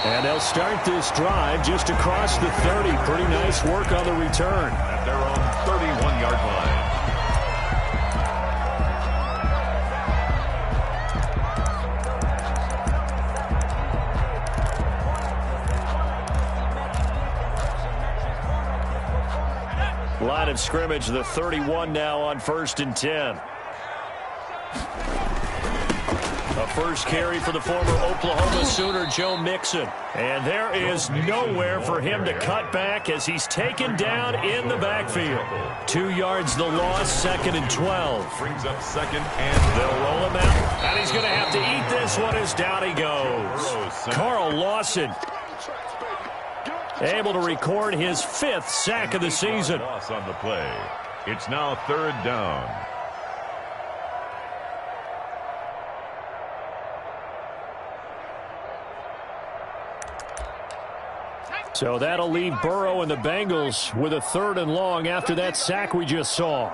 And they'll start this drive just across the 30. Pretty nice work on the return. At their own 31-yard line. Line of scrimmage, the 31 now on 1st and 10. A first carry for the former Oklahoma Sooner, Joe Mixon. And there is nowhere for him to cut back as he's taken down in the backfield. 2 yards the loss, 2nd and 12. Brings up 2nd and they'll roll him out. And he's going to have to eat this one as down he goes. Carl Lawson able to record his 5th sack of the season. Loss on the play. It's now 3rd down. So that'll leave Burrow and the Bengals with a 3rd and long after that sack we just saw.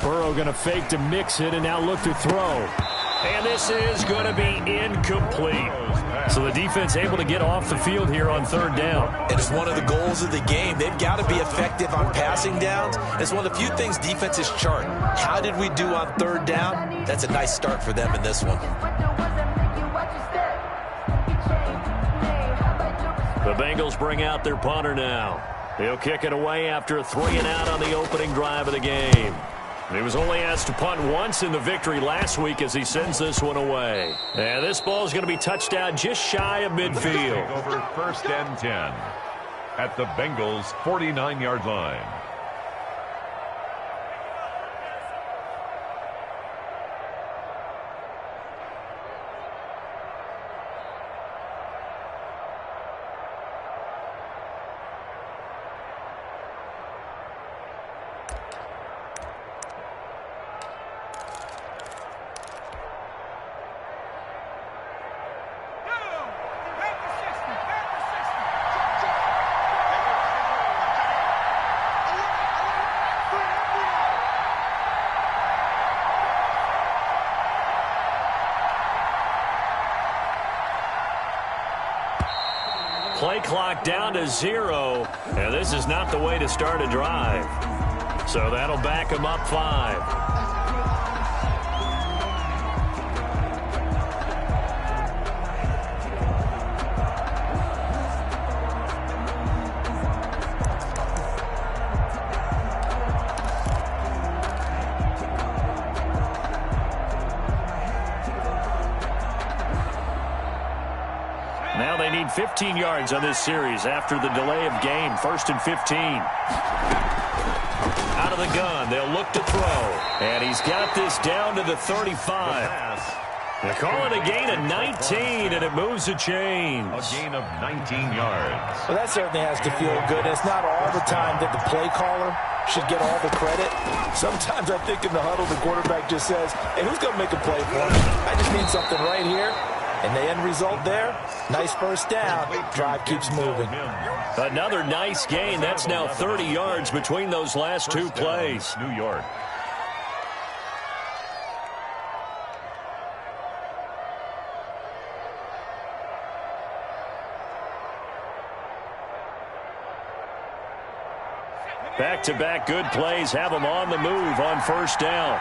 Burrow going to fake to mix it and now look to throw. And this is going to be incomplete. So the defense able to get off the field here on 3rd down. It is one of the goals of the game. They've got to be effective on passing downs. It's one of the few things defenses chart. How did we do on 3rd down? That's a nice start for them in this one. The Bengals bring out their punter now. He'll kick it away after a 3-and-out on the opening drive of the game. He was only asked to punt once in the victory last week as he sends this one away. And this ball is going to be touched down just shy of midfield. Over 1st and 10 at the Bengals' 49-yard line. Play clock down to 0, and this is not the way to start a drive. So that'll back him up 5. Now they need 15 yards on this series after the delay of game. 1st and 15. Out of the gun. They'll look to throw. And he's got this down to the 35. They call it a gain of 19, and it moves the chains. A gain of 19 yards. Well, that certainly has to feel good. It's not all the time that the play caller should get all the credit. Sometimes I think in the huddle, the quarterback just says, hey, who's going to make a play for me? I just need something right here. And the end result there, nice first down. Drive keeps moving. Another nice gain. That's now 30 yards between those last 2 plays. New York. Back-to-back good plays have them on the move on 1st down.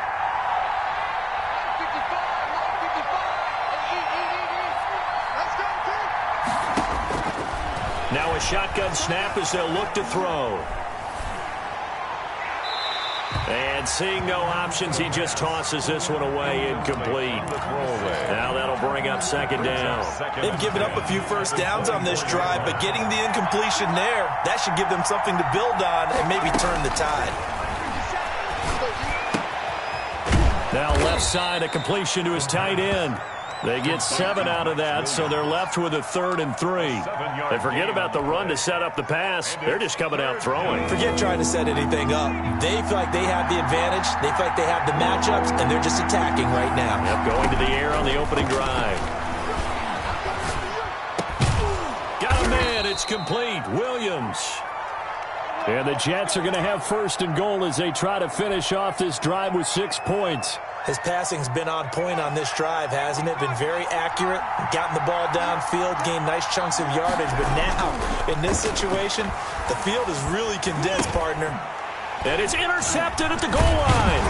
Now a shotgun snap as they'll look to throw. And seeing no options, he just tosses this one away, incomplete. Now that'll bring up 2nd down. They've given up a few first downs on this drive, but getting the incompletion there, that should give them something to build on and maybe turn the tide. Now left side, a completion to his tight end. They get 7 out of that, so they're left with a 3rd and 3. They forget about the run to set up the pass. They're just coming out throwing. Forget trying to set anything up. They feel like they have the advantage. They feel like they have the matchups, and they're just attacking right now. Yep, going to the air on the opening drive. Got a man. It's complete. Williams. And the Jets are going to have 1st and goal as they try to finish off this drive with 6 points. His passing's been on point on this drive, hasn't it? Been very accurate, gotten the ball downfield, gained nice chunks of yardage. But now, in this situation, the field is really condensed, partner. And it's intercepted at the goal line.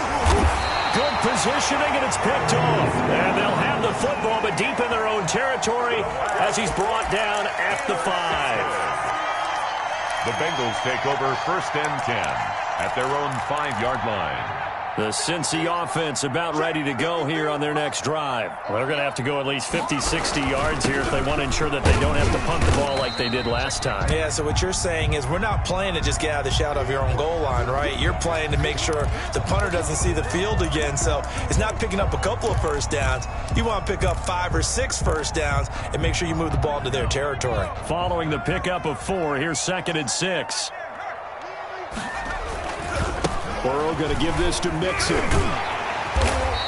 Good positioning, and it's picked off. And they'll have the football, but deep in their own territory as he's brought down at the 5. The Bengals take over 1st and 10 at their own 5-yard line. The Cincy offense about ready to go here on their next drive. Well, they're going to have to go at least 50, 60 yards here if they want to ensure that they don't have to punt the ball like they did last time. Yeah, so what you're saying is we're not playing to just get out of the shadow of your own goal line, right? You're playing to make sure the punter doesn't see the field again. So it's not picking up a couple of first downs. You want to pick up 5 or 6 first downs and make sure you move the ball into their territory. Following the pickup of 4, here's 2nd and 6. Burrow going to give this to Mixon.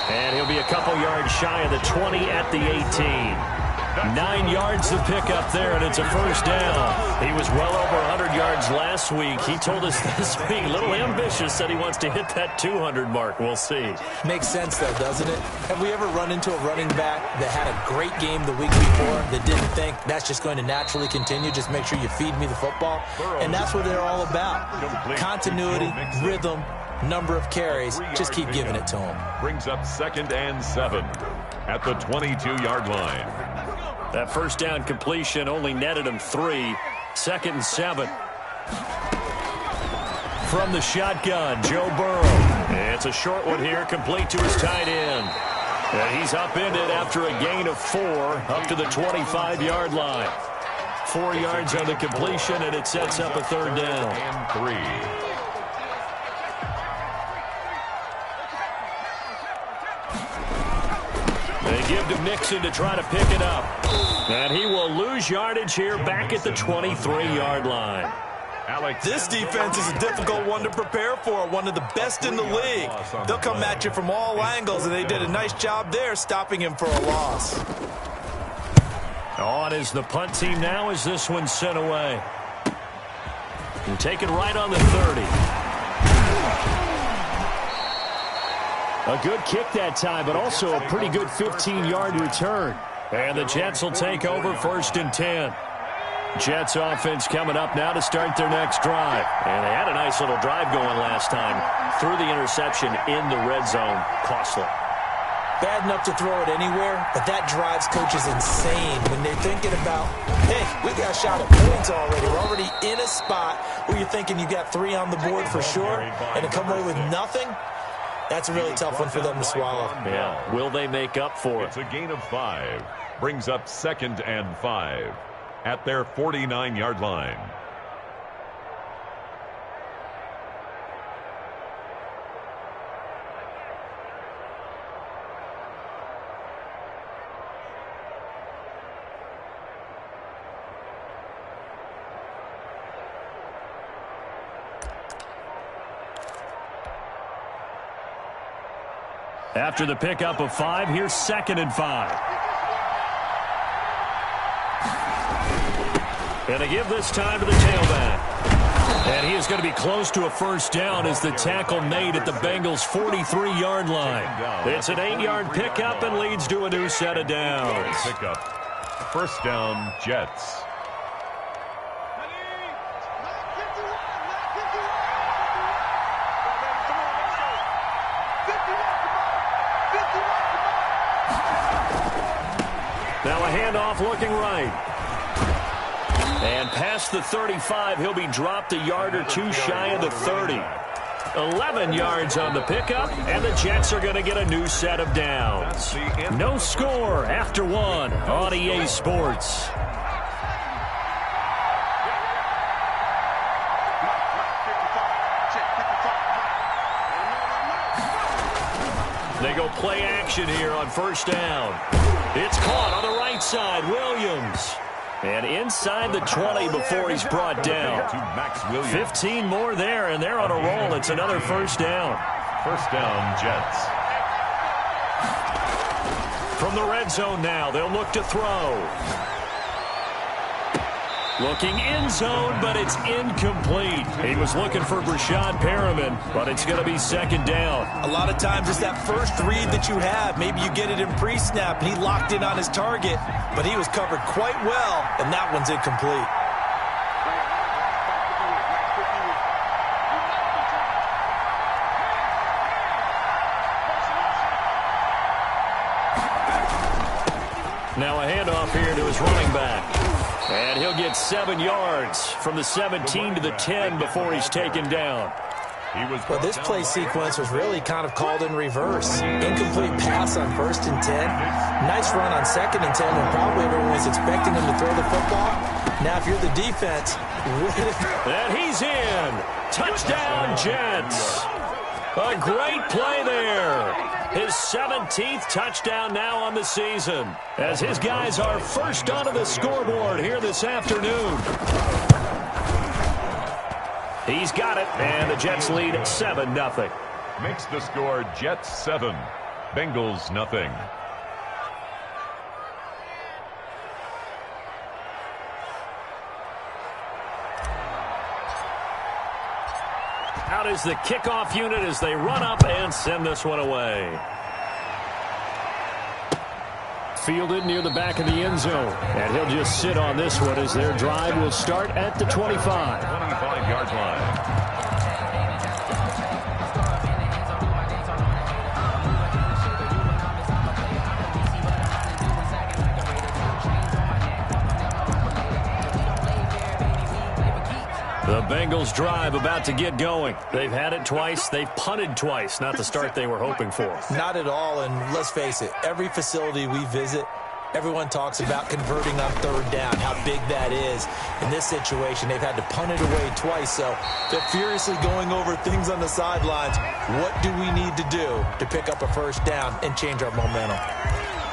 And he'll be a couple yards shy of the 20 at the 18. 9 yards to pick up there, and it's a first down. He was well over 100 yards last week. He told us this week, a little ambitious, said he wants to hit that 200 mark. We'll see. Makes sense, though, doesn't it? Have we ever run into a running back that had a great game the week before that didn't think that's just going to naturally continue? Just make sure you feed me the football. And that's what they're all about. Continuity, rhythm, number of carries. Just keep giving it to him. Brings up 2nd and 7 at the 22-yard line. That first down completion only netted him 3. 2nd and 7. From the shotgun, Joe Burrow. It's a short one here, complete to his tight end. And he's upended after a gain of 4 up to the 25-yard line. 4 yards on the completion, and it sets up a third down. And 3. They give to Mixon to try to pick it up. And he will lose yardage here back at the 23-yard line. This defense is a difficult one to prepare for, one of the best in the league. They'll come at you from all angles, and they did a nice job there stopping him for a loss. On is the punt team now as this one's sent away. And taken right on the 30. A good kick that time, but also a pretty good 15-yard return. And the Jets will take over 1st and 10. Jets offense coming up now to start their next drive. And they had a nice little drive going last time. Threw the interception in the red zone. Costly. Bad enough to throw it anywhere, but that drives coaches insane when they're thinking about, hey, we got a shot at points already. We're already in a spot where you're thinking you got 3 on the board for sure, and to come away with nothing, that's a really tough one for them to swallow. Yeah. Will they make up for it? It's a gain of 5. Brings up 2nd and 5 at their 49-yard line. After the pickup of 5, here's 2nd and 5. And they give this time to the tailback. And he is going to be close to a first down as the tackle made at the Bengals' 43-yard line. It's an 8-yard pickup and leads to a new set of downs. Pickup. First down, Jets. Now a handoff looking right. And past the 35, he'll be dropped a yard or 2 shy of the 30. 11 yards on the pickup, and the Jets are going to get a new set of downs. No score after 1 on EA Sports. They go play action here on first down. It's caught on the right side, Williams. And inside the 20 before he's brought down. 15 more there, and they're on a roll. It's another first down. First down, Jets. From the red zone now, they'll look to throw. Looking end zone, but it's incomplete. He was looking for Breshad Perriman, but it's going to be second down. A lot of times it's that first read that you have. Maybe you get it in pre-snap, and he locked in on his target, but he was covered quite well, and that one's incomplete. Now a handoff here to his running back. And he'll get 7 yards from the 17 to the 10 before he's taken down. Well, this play sequence was really kind of called in reverse. Incomplete pass on 1st and 10. Nice run on 2nd and 10 when probably everyone was expecting him to throw the football. Now, if you're the defense... And he's in. Touchdown, Jets. A great play there. His 17th touchdown now on the season, as his guys are first onto the scoreboard here this afternoon. He's got it, and the Jets lead 7-0. Makes the score Jets 7, Bengals nothing. Out is the kickoff unit as they run up and send this one away. Fielded near the back of the end zone. And he'll just sit on this one as their drive will start at the 25. 25-yard line. The Bengals drive about to get going. They've had it twice. They've punted twice. Not the start they were hoping for. Not at all, and let's face it, every facility we visit, everyone talks about converting on 3rd down, how big that is. In this situation, they've had to punt it away twice, so they're furiously going over things on the sidelines. What do we need to do to pick up a 1st down and change our momentum?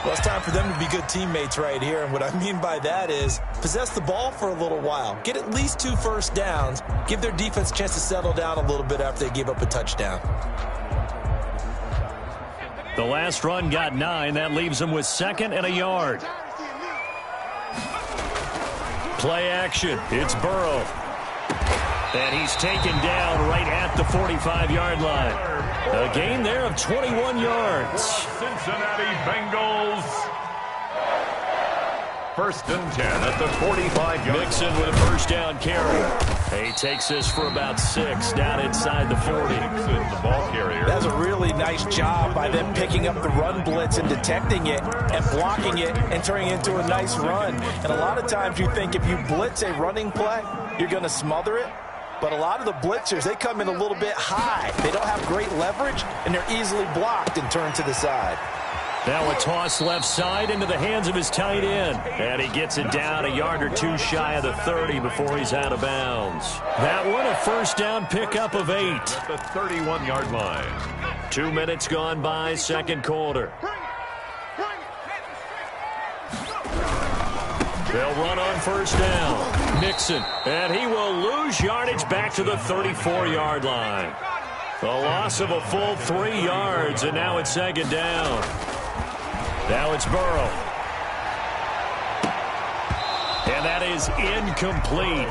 Well, it's time for them to be good teammates right here, and what I mean by that is possess the ball for a little while. Get at least 2 first downs. Give their defense a chance to settle down a little bit after they give up a touchdown. The last run got 9. That leaves them with 2nd and a yard. Play action. It's Burrow. And he's taken down right at the 45-yard line. A gain there of 21 yards. Cincinnati Bengals. 1st and 10 at the 45-yard. Mixon with a 1st down carry. He takes this for about 6 down inside the 40. Mixon, the ball carrier. That's a really nice job by them picking up the run blitz and detecting it and blocking it and turning it into a nice run. And a lot of times you think if you blitz a running play, you're going to smother it. But a lot of the blitzers, they come in a little bit high. They don't have great leverage, and they're easily blocked and turned to the side. Now a toss left side into the hands of his tight end. And he gets it down a yard or 2 shy of the 30 before he's out of bounds. That one a 1st down pickup of 8. At the 31-yard line. 2 minutes gone by, 2nd quarter. They'll run on 1st down. Mixon, and he will lose yardage back to the 34-yard line. The loss of a full 3 yards, and now it's 2nd down. Now it's Burrow. And that is incomplete.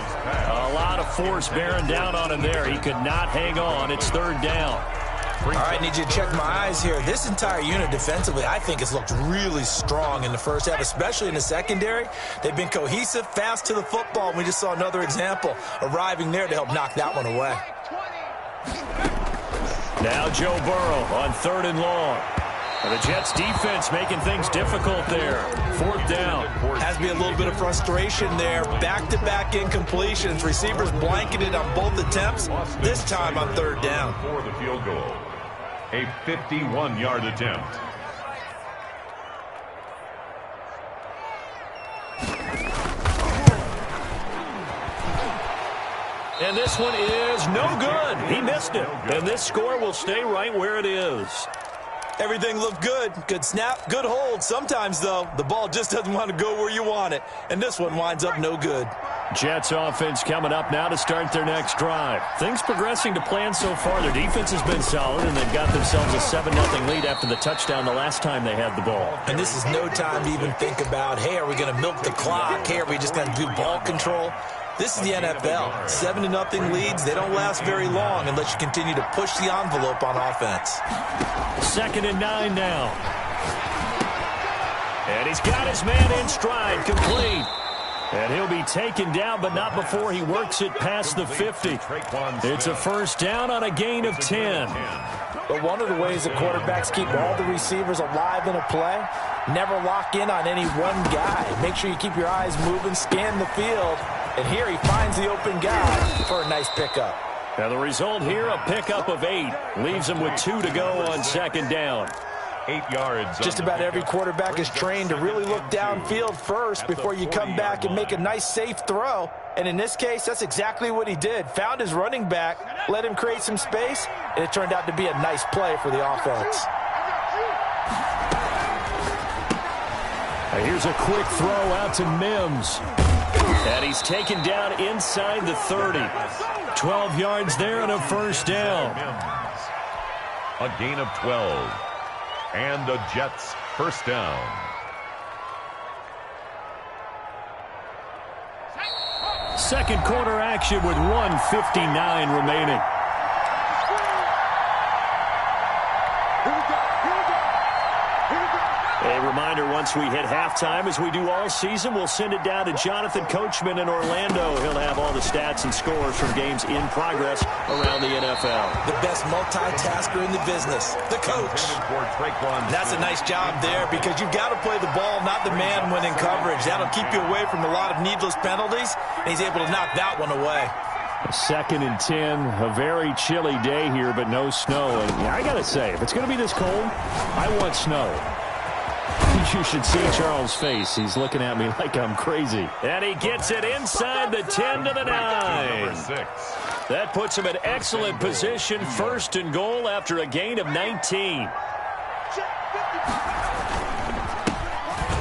A lot of force bearing down on him there. He could not hang on. It's 3rd down. All right, need you to check my eyes here. This entire unit defensively, I think, has looked really strong in the first half, especially in the secondary. They've been cohesive, fast to the football. We just saw another example arriving there to help knock that one away. Now Joe Burrow on 3rd and long. And the Jets defense making things difficult there. 4th down. Has to be a little bit of frustration there. Back-to-back incompletions. Receivers blanketed on both attempts, this time on 3rd down. For the field goal. A 51-yard attempt. And this one is no good. He missed it. And this score will stay right where it is. Everything looked good. Good snap, good hold. Sometimes, though, the ball just doesn't want to go where you want it. And this one winds up no good. Jets offense coming up now to start their next drive. Things progressing to plan so far. Their defense has been solid, and they've got themselves a 7-0 lead after the touchdown the last time they had the ball. And this is no time to even think about, hey, are we going to milk the clock? Hey, are we just going to do ball control? This is the NFL. 7-0 leads, they don't last very long unless you continue to push the envelope on offense. 2nd and 9 now. And he's got his man in stride, complete. And he'll be taken down, but not before he works it past the 50. It's a first down on a gain of 10. But one of the ways that quarterbacks keep all the receivers alive in a play, never lock in on any one guy. Make sure you keep your eyes moving, scan the field. And here he finds the open guy for a nice pickup. Now the result here, a pickup of 8. Leaves him with 2 to go on 2nd down. 8 yards. Just about every quarterback is trained to really look downfield first before you come back and make a nice, safe throw. And in this case, that's exactly what he did. Found his running back, let him create some space, and it turned out to be a nice play for the offense. Now here's a quick throw out to Mims. And he's taken down inside the 30. 12 yards there and a first down. A gain of 12. And the Jets first down. Second quarter action with 1:59 remaining. A reminder, once we hit halftime, as we do all season, we'll send it down to Jonathan Coachman in Orlando. He'll have all the stats and scores from games in progress around the NFL. The best multitasker in the business, the coach. That's a nice job there because you've got to play the ball, not the man when in coverage. That'll keep you away from a lot of needless penalties, and he's able to knock that one away. 2nd and 10, a very chilly day here, but no snow. And I got to say, if it's going to be this cold, I want snow. You should see Charles' face. He's looking at me like I'm crazy. And he gets it inside the 10 to the 9. That puts him in excellent position. 1st and goal after a gain of 19.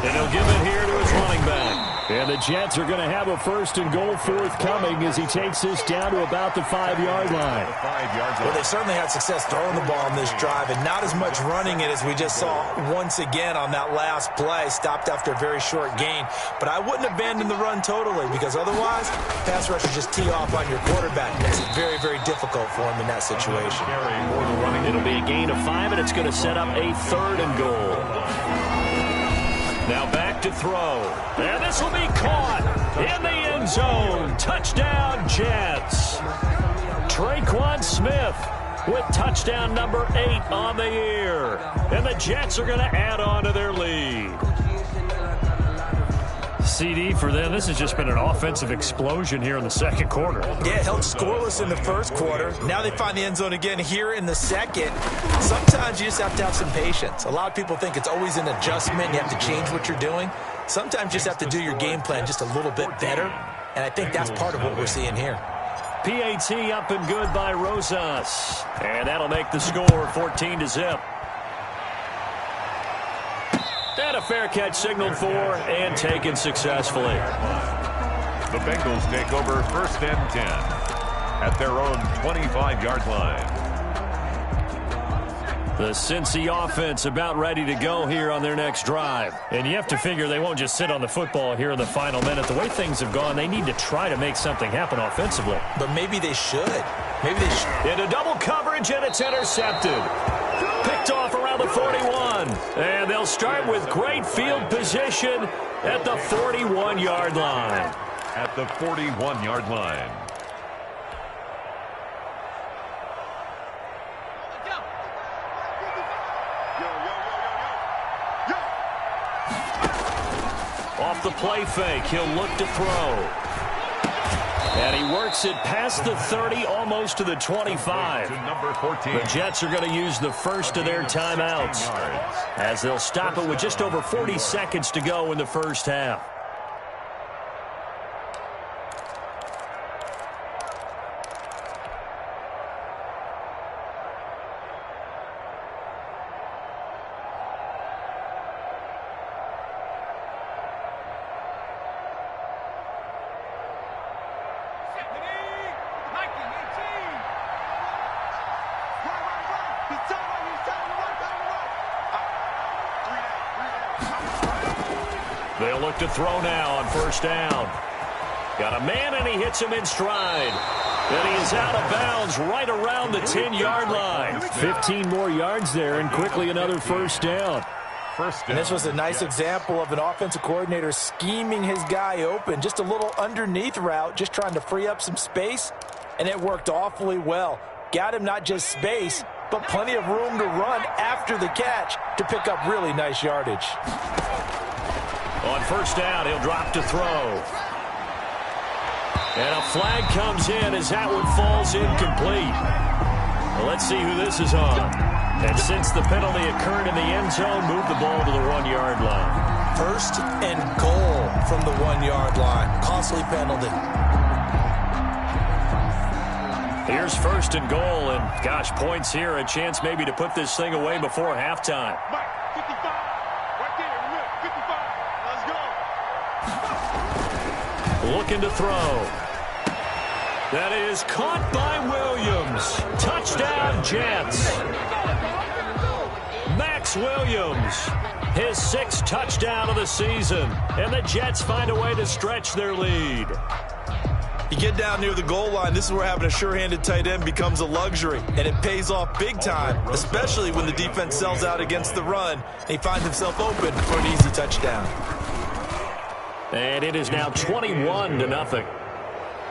And he'll give it here to his running back. And the Jets are going to have a 1st and goal forthcoming as he takes this down to about the 5-yard line. Well, they certainly had success throwing the ball on this drive and not as much running it as we just saw once again on that last play. Stopped after a very short gain. But I wouldn't abandon the run totally because otherwise, pass rushers just tee off on your quarterback. Makes it very, very difficult for him in that situation. It'll be a gain of 5, and it's going to set up a 3rd and goal. Now back to throw. And this will be caught in the end zone. Touchdown, Jets. Traquan Smith with touchdown number 8 on the year. And the Jets are going to add on to their lead. CD for them, this has just been an offensive explosion here in the second quarter. Yeah, held scoreless in the first quarter. Now they find the end zone again here in the second. Sometimes you just have to have some patience. A lot of people think it's always an adjustment. You have to change what you're doing. Sometimes you just have to do your game plan just a little bit better. And I think that's part of what we're seeing here. PAT up and good by Rosas. And that'll make the score 14-0. And a fair catch signaled for and taken successfully. The Bengals take over 1st and 10 at their own 25-yard line. The Cincy offense about ready to go here on their next drive. And you have to figure they won't just sit on the football here in the final minute. The way things have gone, they need to try to make something happen offensively. But maybe they should. Maybe they should. Into double coverage, and it's intercepted. Picked off around the 41. And they'll start with great field position at the 41-yard line. At the 41-yard line. Off the play fake, he'll look to throw. And he works it past the 30, almost to the 25. To number 14. The Jets are going to use the first of their timeouts as they'll stop it with just over 40 seconds to go in the first half. They'll look to throw now on first down. Got a man, and he hits him in stride. And he is out of bounds right around the 10-yard line. 15 more yards there, and quickly another first down. And this was a nice example of an offensive coordinator scheming his guy open. Just a little underneath route, just trying to free up some space, and it worked awfully well. Got him not just space, but plenty of room to run after the catch to pick up really nice yardage. On first down, he'll drop to throw. And a flag comes in as that one falls incomplete. Well, let's see who this is on. And since the penalty occurred in the end zone, move the ball to the 1-yard line. First and goal from the 1-yard line. Costly penalty. Here's first and goal, and gosh, points here. A chance maybe to put this thing away before halftime. Mike, 55. Right there, remember, 55. Let's go. Looking to throw. That is caught by Williams. Touchdown, Jets. Max Williams, his 6th touchdown of the season. And the Jets find a way to stretch their lead. You get down near the goal line, this is where having a sure-handed tight end becomes a luxury. And it pays off big time, especially when the defense sells out against the run. And he finds himself open for an easy touchdown. And it is now 21-0.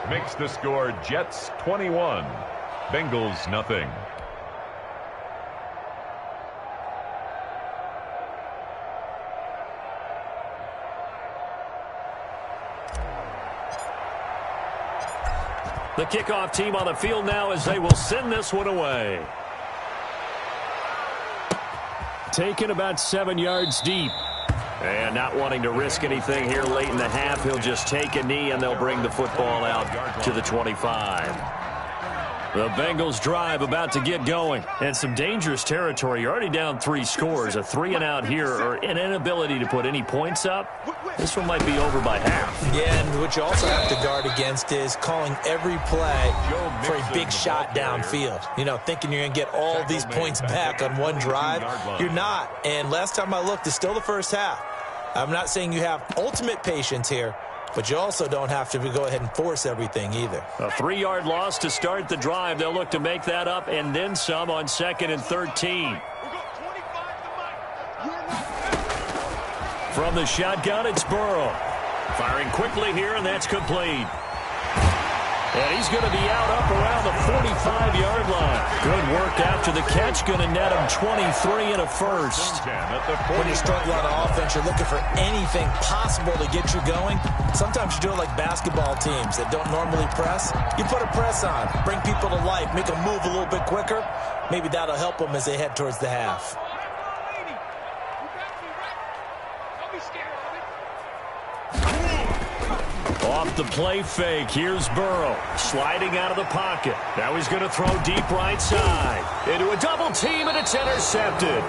Makes the score Jets 21, Bengals nothing. The kickoff team on the field now as they will send this one away. Taken about 7 yards deep. And not wanting to risk anything here late in the half, he'll just take a knee and they'll bring the football out to the 25. The Bengals drive about to get going. And some dangerous territory. You're already down 3 scores. A 3-and-out here or an inability to put any points up. This one might be over by half. Yeah, and what you also have to guard against is calling every play for a big shot downfield. You know, thinking you're going to get all these points back on one drive. You're not. And last time I looked, it's still the first half. I'm not saying you have ultimate patience here, but you also don't have to go ahead and force everything either. A 3-yard loss to start the drive. They'll look to make that up and then some on 2nd and 13. From the shotgun, it's Burrow. Firing quickly here, and that's complete. And he's going to be out up around the 45-yard line. Good work after the catch. Going to net him 23 and a first. When you struggle on offense, you're looking for anything possible to get you going. Sometimes you do it like basketball teams that don't normally press. You put a press on, bring people to life, make them move a little bit quicker. Maybe that'll help them as they head towards the half. Off the play fake, here's Burrow, sliding out of the pocket. Now he's going to throw deep right side. Into a double team, and it's intercepted.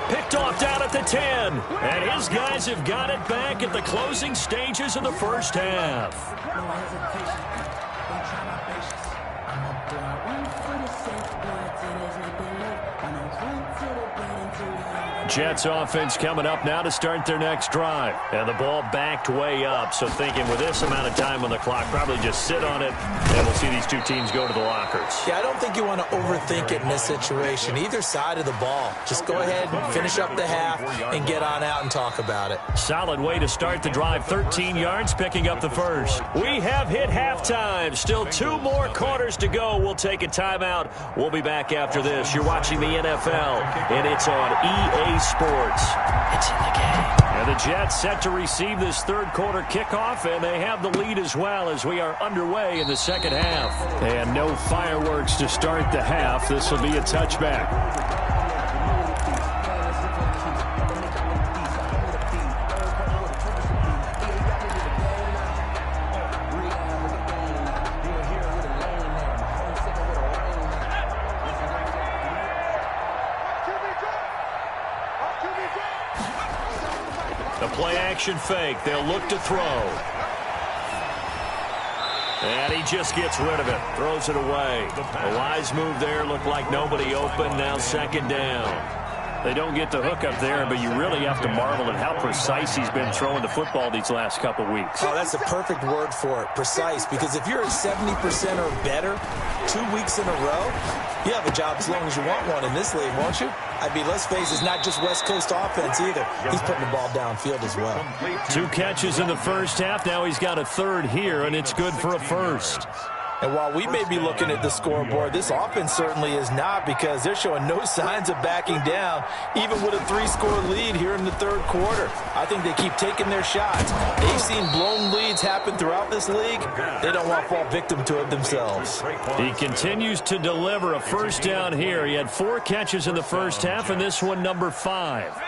Picked off down at the 10. And his guys have got it back at the closing stages of the first half. Jets offense coming up now to start their next drive. And the ball backed way up. So thinking with this amount of time on the clock, probably just sit on it, and we'll see these two teams go to the lockers. Yeah, I don't think you want to overthink it in this situation. Either side of the ball. Just go ahead and finish up the half and get on out and talk about it. Solid way to start the drive. 13 yards, picking up the first. We have hit halftime. Still 2 more quarters to go. We'll take a timeout. We'll be back after this. You're watching the NFL, and it's on EA Sports. It's in the game. And the Jets set to receive this third quarter kickoff, and they have the lead as well as we are underway in the second half. And no fireworks to start the half. This will be a touchback. Play-action fake. They'll look to throw. And he just gets rid of it. Throws it away. A wise move there. Looked like nobody open. Now second down. They don't get the hook up there, but you really have to marvel at how precise he's been throwing the football these last couple weeks. Oh, that's a perfect word for it, precise, because if you're at 70% or better 2 weeks in a row, you have a job as long as you want one in this league, won't you? I mean, let's face it, it's not just West Coast offense either. He's putting the ball downfield as well. 2 catches in the first half. Now he's got a third here, and it's good for a first. And while we may be looking at the scoreboard, this offense certainly is not, because they're showing no signs of backing down, even with a 3-score lead here in the third quarter. I think they keep taking their shots. They've seen blown leads happen throughout this league. They don't want to fall victim to it themselves. He continues to deliver a first down here. He had 4 catches in the first half, and this one number 5.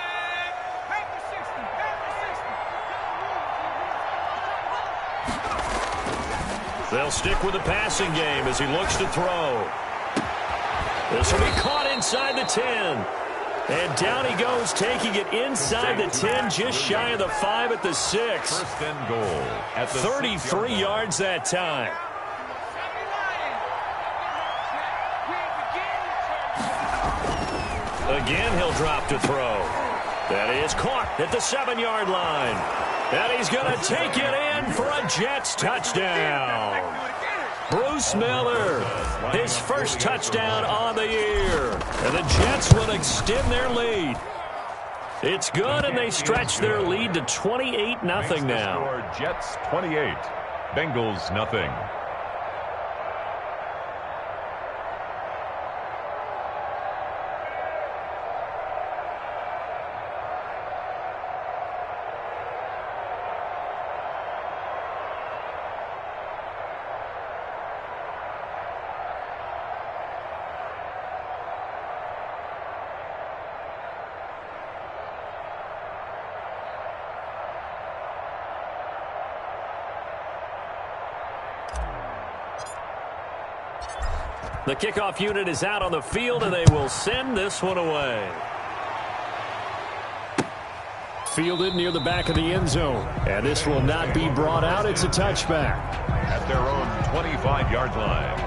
They'll stick with the passing game as he looks to throw. This will be caught inside the 10. And down he goes, taking it inside the 10, just shy of the 5 at the 6. First and goal at the 33 yards that time. Again, he'll drop to throw. That is caught at the 7-yard line. And he's going to take it in for a Jets touchdown. Bruce Miller, his first touchdown on the year. And the Jets will extend their lead. It's good, and they stretch their lead to 28-0 now. Jets 28, Bengals nothing. The kickoff unit is out on the field, and they will send this one away. Fielded near the back of the end zone. And this will not be brought out. It's a touchback. At their own 25-yard line.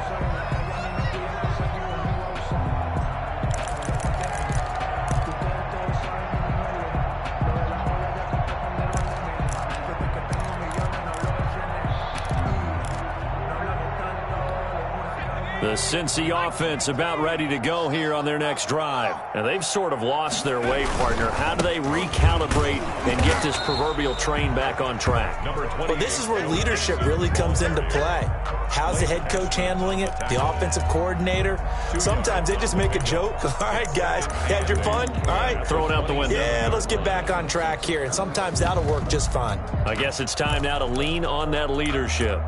The Cincy offense about ready to go here on their next drive. And they've sort of lost their way, partner. How do they recalibrate and get this proverbial train back on track? Well, this is where leadership really comes into play. How's the head coach handling it? The offensive coordinator? Sometimes they just make a joke. All right, guys, had your fun? All right. Throw it out the window. Yeah, let's get back on track here. And sometimes that'll work just fine. I guess it's time now to lean on that leadership.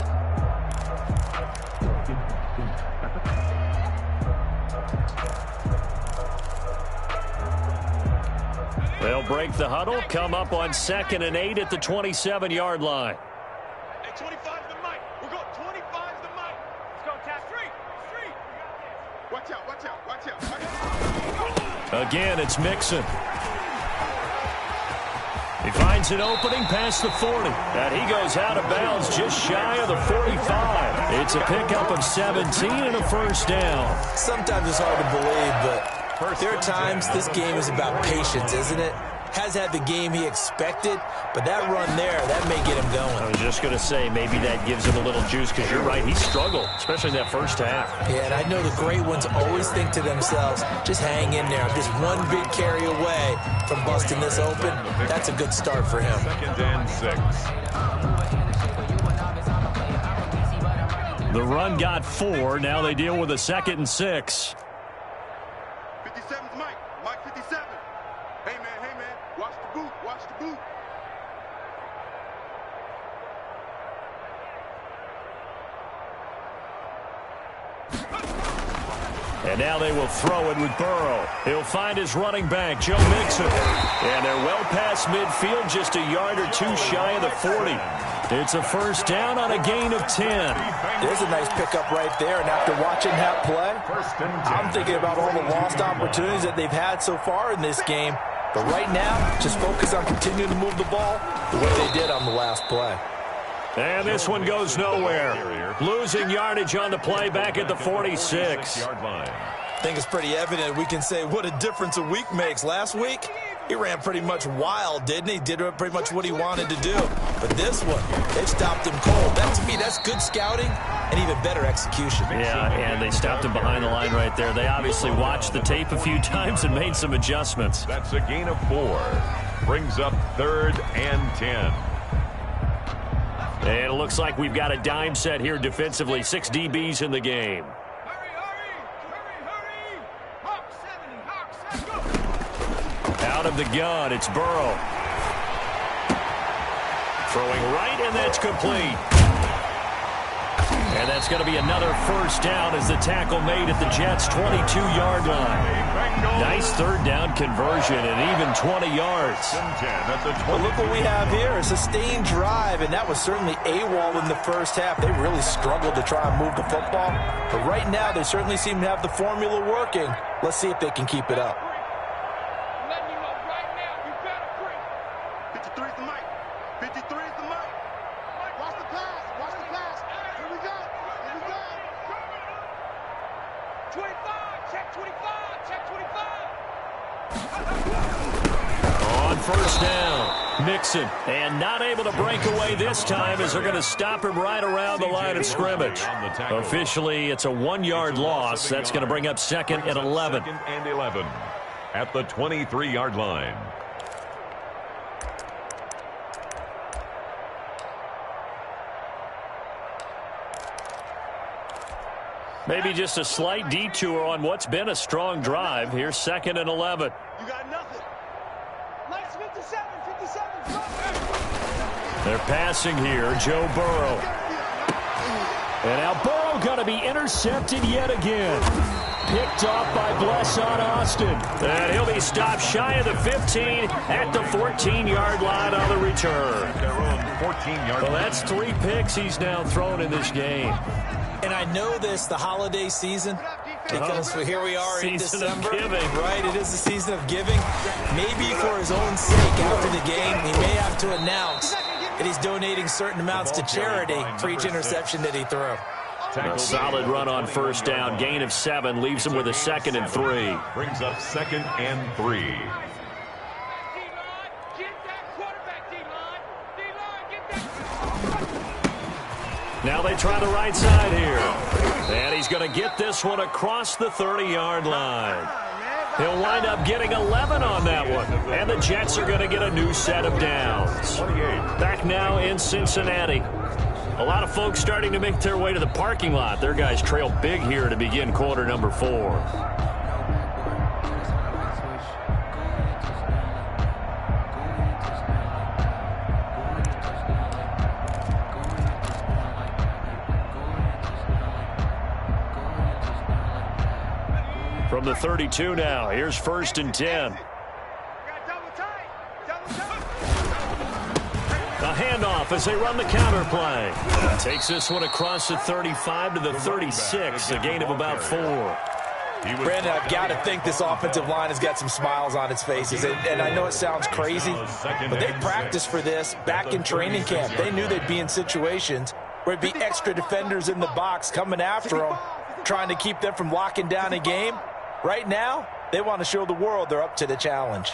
They'll break the huddle, come up on 2nd and 8 at the 27-yard line. Hey, 25's the mic. We'll go 25's the mic. Let's go, tap. Street. Watch out. Again, it's Mixon. He finds an opening past the 40. And he goes out of bounds just shy of the 45. It's a pickup of 17 and a first down. Sometimes it's hard to believe, but there are times this game is about patience, isn't it? Has had the game he expected, but that run there, that may get him going. I was just going to say, maybe that gives him a little juice, because you're right, he struggled, especially in that first half. Yeah, and I know the great ones always think to themselves, just hang in there. I'm just one big carry away from busting this open. That's a good start for him. 2nd and 6. The run got 4. Now they deal with a 2nd and 6. 57's Mike. Mike 57. Hey, man. Watch the boot. And now they will throw it with Burrow. He'll find his running back, Joe Mixon. And they're well past midfield, just a yard or two shy of the 40. It's a first down on a gain of 10. There's a nice pickup right there, and after watching that play, I'm thinking about all the lost opportunities that they've had so far in this game. But right now, just focus on continuing to move the ball the way they did on the last play. And this one goes nowhere. Losing yardage on the play back at the 46. think it's pretty evident. We can say what a difference a week makes. Last week, he ran pretty much wild, didn't he? Did pretty much what he wanted to do. But this one, they stopped him cold. That, to me, that's good scouting and even better execution. Yeah, and they stopped him behind the line right there. They obviously watched the tape a few times and made some adjustments. That's a gain of 4. Brings up 3rd and 10. And it looks like we've got a dime set here defensively. 6 DBs in the game. Out of the gun, it's Burrow. Throwing right, and that's complete. And that's going to be another first down as the tackle made at the Jets' 22-yard line. Nice third down conversion and even 20 yards. But look what we have here, a sustained drive, and that was certainly AWOL in the first half. They really struggled to try and move the football. But right now, they certainly seem to have the formula working. Let's see if they can keep it up. First down, Mixon, and not able to break away this time as they're going to stop him right around the line of scrimmage. Officially, it's a 1-yard loss. That's going to bring up 2nd and 11. 2nd and 11 at the 23-yard line. Maybe just a slight detour on what's been a strong drive. Here's 2nd and 11. You got nothing. Nice 57. They're passing here, Joe Burrow. And now Burrow going to be intercepted yet again. Picked off by Blesson Austin. And he'll be stopped shy of the 15 at the 14-yard line on the return. Well, that's 3 picks he's now thrown in this game. And I know this, the holiday season, because here we are in December, right? It is the season of giving. Maybe for his own sake after the game, he may have to announce that he's donating certain amounts to charity for each interception that he threw. A solid run on first down. Gain of 7 leaves him with a 2nd and 3. Brings up 2nd and 3. Now they try the right side here. And he's going to get this one across the 30-yard line. He'll wind up getting 11 on that one. And the Jets are going to get a new set of downs. Back now in Cincinnati. A lot of folks starting to make their way to the parking lot. Their guys trail big here to begin quarter number 4. From the 32 now, here's 1st and 10. A handoff as they run the counter play. Takes this one across the 35 to the 36, a gain of about 4. Brandon, I've got to think this offensive line has got some smiles on its faces. And I know it sounds crazy, but they practiced for this back in training camp. They knew they'd be in situations where it'd be extra defenders in the box coming after them, trying to keep them from locking down a game. Right now, they want to show the world they're up to the challenge.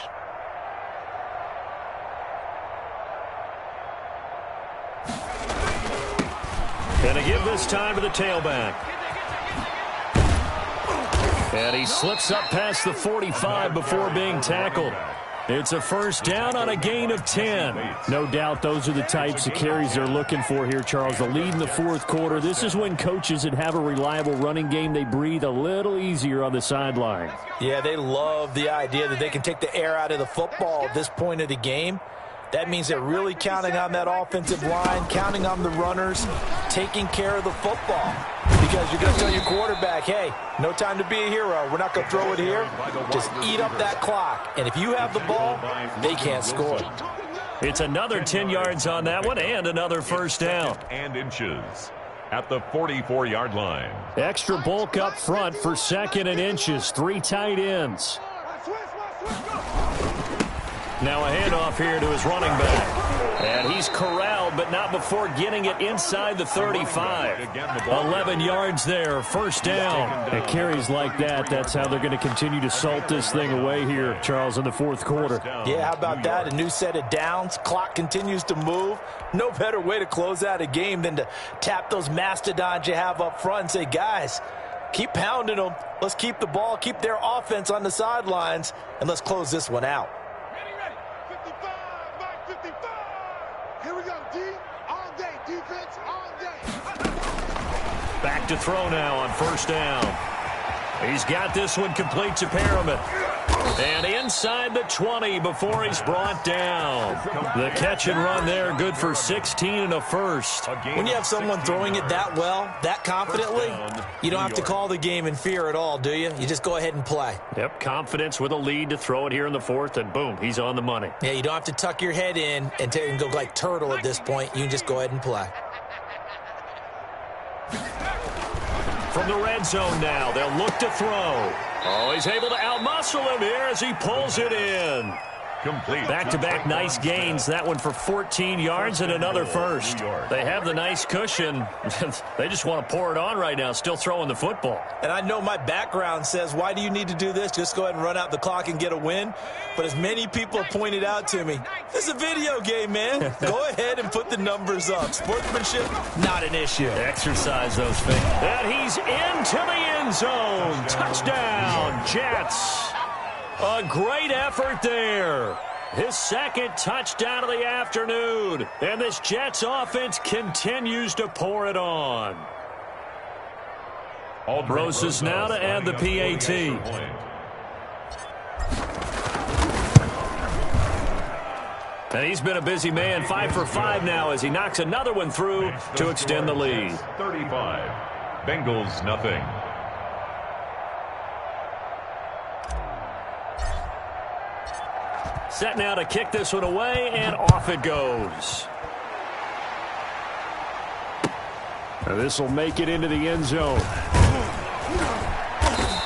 Gonna give this time to the tailback. And he slips up past the 45 before being tackled. It's a first down on a gain of 10. No doubt those are the types of carries they're looking for here, Charles. The lead in the 4th quarter. This is when coaches that have a reliable running game, they breathe a little easier on the sideline. Yeah, they love the idea that they can take the air out of the football at this point of the game. That means they're really counting on that offensive line, counting on the runners, taking care of the football. Because you're going to tell your quarterback, hey, no time to be a hero. We're not going to throw it here. Just eat up that clock. And if you have the ball, they can't score. It's another 10 yards on that one and another first down. And inches at the 44-yard line. Extra bulk up front for 2nd and inches. 3 tight ends. Now a handoff here to his running back. And he he's corralled, but not before getting it inside the 35. 11 yards there, first down. At carries like that, that's how they're going to continue to salt this thing away here, Charles, in the fourth quarter. Yeah, how about that? A new set of downs. Clock continues to move. No better way to close out a game than to tap those mastodons you have up front and say, guys, keep pounding them. Let's keep the ball, keep their offense on the sidelines, and let's close this one out. Ready. 55, Mike 55. Here we go, D. All day, defense, all day. Back to throw now on first down. He's got this one complete to Perriman. And inside the 20 before he's brought down. The catch and run there, good for 16 and a first. When you have someone throwing it that well, that confidently, you don't have to call the game in fear at all, do you? You just go ahead and play. Yep, confidence with a lead to throw it here in the fourth, and boom, he's on the money. Yeah, you don't have to tuck your head in and go like turtle at this point. You can just go ahead and play. From the red zone now, they'll look to throw. Oh, he's able to outmuscle him here as he pulls it in. Complete. Back-to-back nice gains. That one for 14 yards and another first. They have the nice cushion. They just want to pour it on right now, still throwing the football. And I know my background says, why do you need to do this? Just go ahead and run out the clock and get a win. But as many people pointed out to me, this is a video game, man. Go ahead and put the numbers up. Sportsmanship, not an issue. Exercise those things. And he's into the end zone. Touchdown, Jets. A great effort there. His second touchdown of the afternoon. And this Jets offense continues to pour it on. Broses now to add the PAT. And he's been a busy man, 5 for 5 now as he knocks another one through to extend the lead. 35. Bengals nothing. Set now to kick this one away, and off it goes. This will make it into the end zone.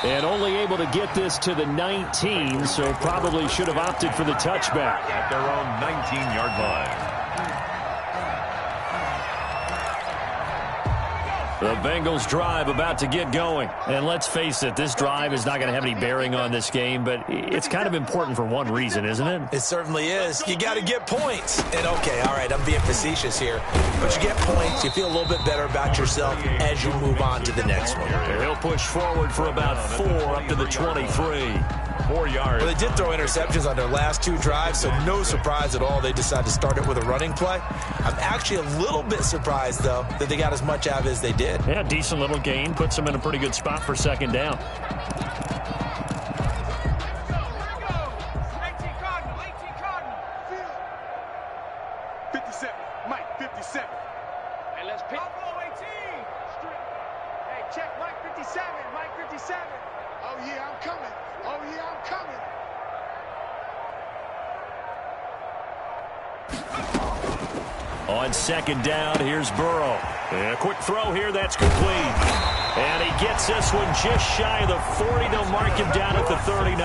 And only able to get this to the 19, so probably should have opted for the touchback. At their own 19-yard line. The Bengals drive about to get going. And let's face it, this drive is not going to have any bearing on this game, but it's kind of important for one reason, isn't it? It certainly is. You got to get points. And okay, all right, I'm being facetious here. But you get points, you feel a little bit better about yourself as you move on to the next one. He'll push forward for about 4 up to the 23. 4 yards. Well, they did throw interceptions on their last 2 drives, so no surprise at all they decided to start it with a running play. I'm actually a little bit surprised, though, that they got as much out of it as they did. Yeah, decent little gain. Puts them in a pretty good spot for second down. 18 Cardinal. 57. Mike, 57. Hey, let's pick. Buffalo 18. Hey, check Mike 57. Mike 57. Oh, yeah, I'm coming. Oh, yeah, I'm coming. On second down, here's Burrow. And a quick throw here, that's complete. And he gets this one just shy of the 40. They'll mark him down at the 39.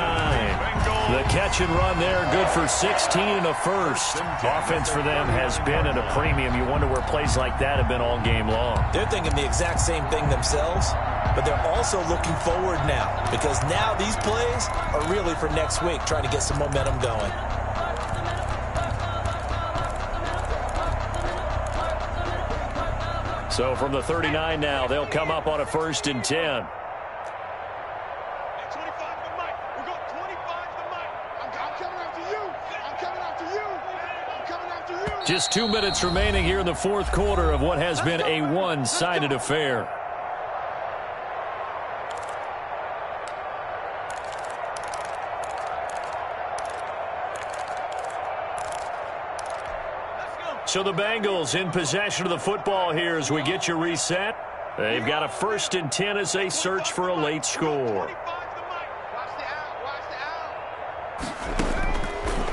The catch and run there, good for 16 and a first. Offense for them has been at a premium. You wonder where plays like that have been all game long. They're thinking the exact same thing themselves, but they're also looking forward now because now these plays are really for next week, trying to get some momentum going. So from the 39 now, they'll come up on a 1st and 10. 25 to Mike. We're going 25 to Mike. I'm coming after you. I'm coming after you. I'm coming after you. Just 2 minutes remaining here in the fourth quarter of what has been a one-sided affair. So the Bengals in possession of the football here as we get you reset. They've got a 1st and 10 as they search for a late score.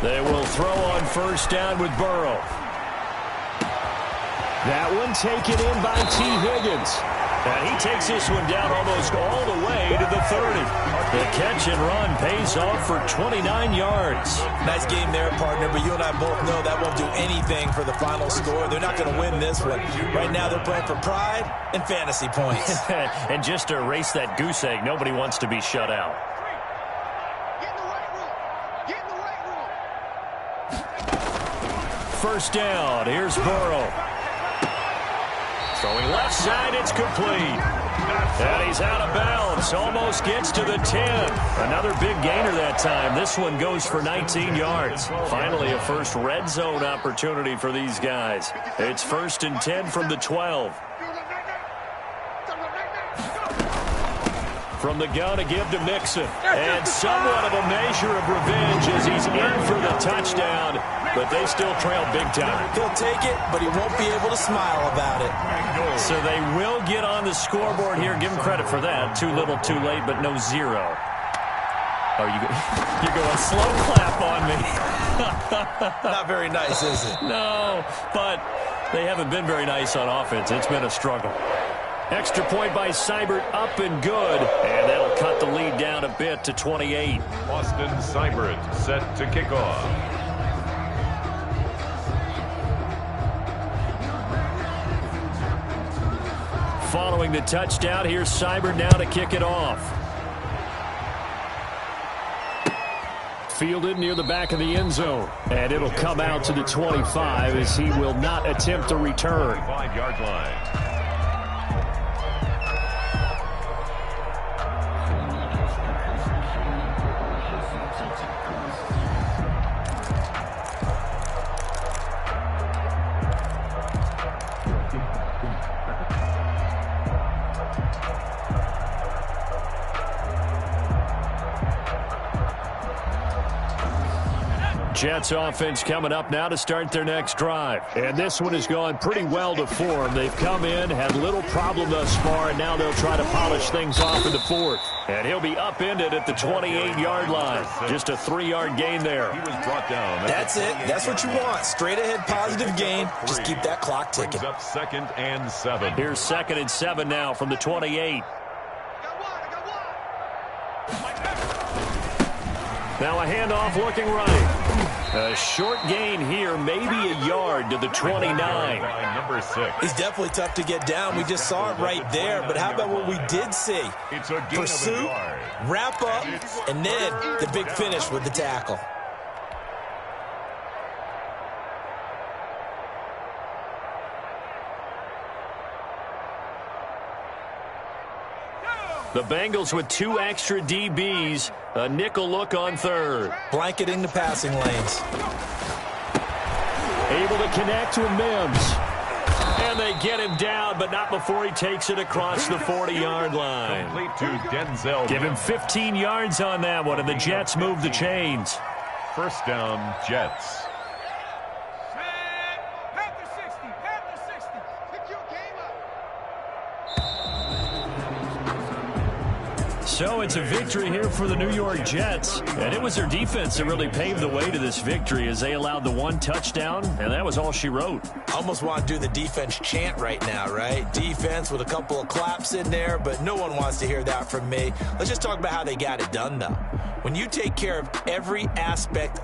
They will throw on 1st down with Burrow. That one taken in by T. Higgins. And he takes this one down almost all the way to the 30. The catch and run pays off for 29 yards. Nice game there, partner, but you and I both know that won't do anything for the final score. They're not going to win this one. Right now they're playing for pride and fantasy points. And just to erase that goose egg, nobody wants to be shut out. First down, here's Burrow. Throwing left side, it's complete. And he's out of bounds, almost gets to the 10. Another big gainer that time. This one goes for 19 yards. Finally, a first red zone opportunity for these guys. It's 1st and 10 from the 12. From the gun to give to Mixon. And somewhat of a measure of revenge as he's in for the touchdown. But they still trail big time. He'll take it, but he won't be able to smile about it. So they will get on the scoreboard here. Give him credit for that. Too little, too late, but no zero. Oh, you're going slow clap on me. Not very nice, is it? No, but they haven't been very nice on offense. It's been a struggle. Extra point by Seibert, up and good. And that'll cut the lead down a bit to 28. Austin Seibert set to kick off. Following the touchdown, here's Seibert now to kick it off. Fielded near the back of the end zone. And it'll come out to the 25 as he will not attempt a return. 5-yard line. Jets offense coming up now to start their next drive. And this one has gone pretty well to form. They've come in, had little problem thus far, and now they'll try to polish things off in the 4th. And he'll be upended at the 28-yard line. Just a 3-yard gain there. He was brought down. That's it. That's what you want. Straight ahead positive gain. Just keep that clock ticking. Up 2nd and 7. Here's 2nd and 7 now from the 28. Now a handoff looking right. A short gain here, maybe a yard to the 29. Number 6. He's definitely tough to get down. We just saw it right there. But how about what we did see? It's a gain Pursuit, of a yard. wrap up, and then the big finish with the tackle. The Bengals with 2 extra DBs. A nickel look on 3rd. Blanketing the passing lanes. Able to connect to Mims. And they get him down, but not before he takes it across the 40-yard line. Complete to Denzel. Give him 15 yards on that one, and the Jets move the chains. First down, Jets. So it's a victory here for the New York Jets. And it was their defense that really paved the way to this victory as they allowed the 1 touchdown, and that was all she wrote. Almost want to do the defense chant right now, right? Defense with a couple of claps in there, but no one wants to hear that from me. Let's just talk about how they got it done, though. When you take care of every aspect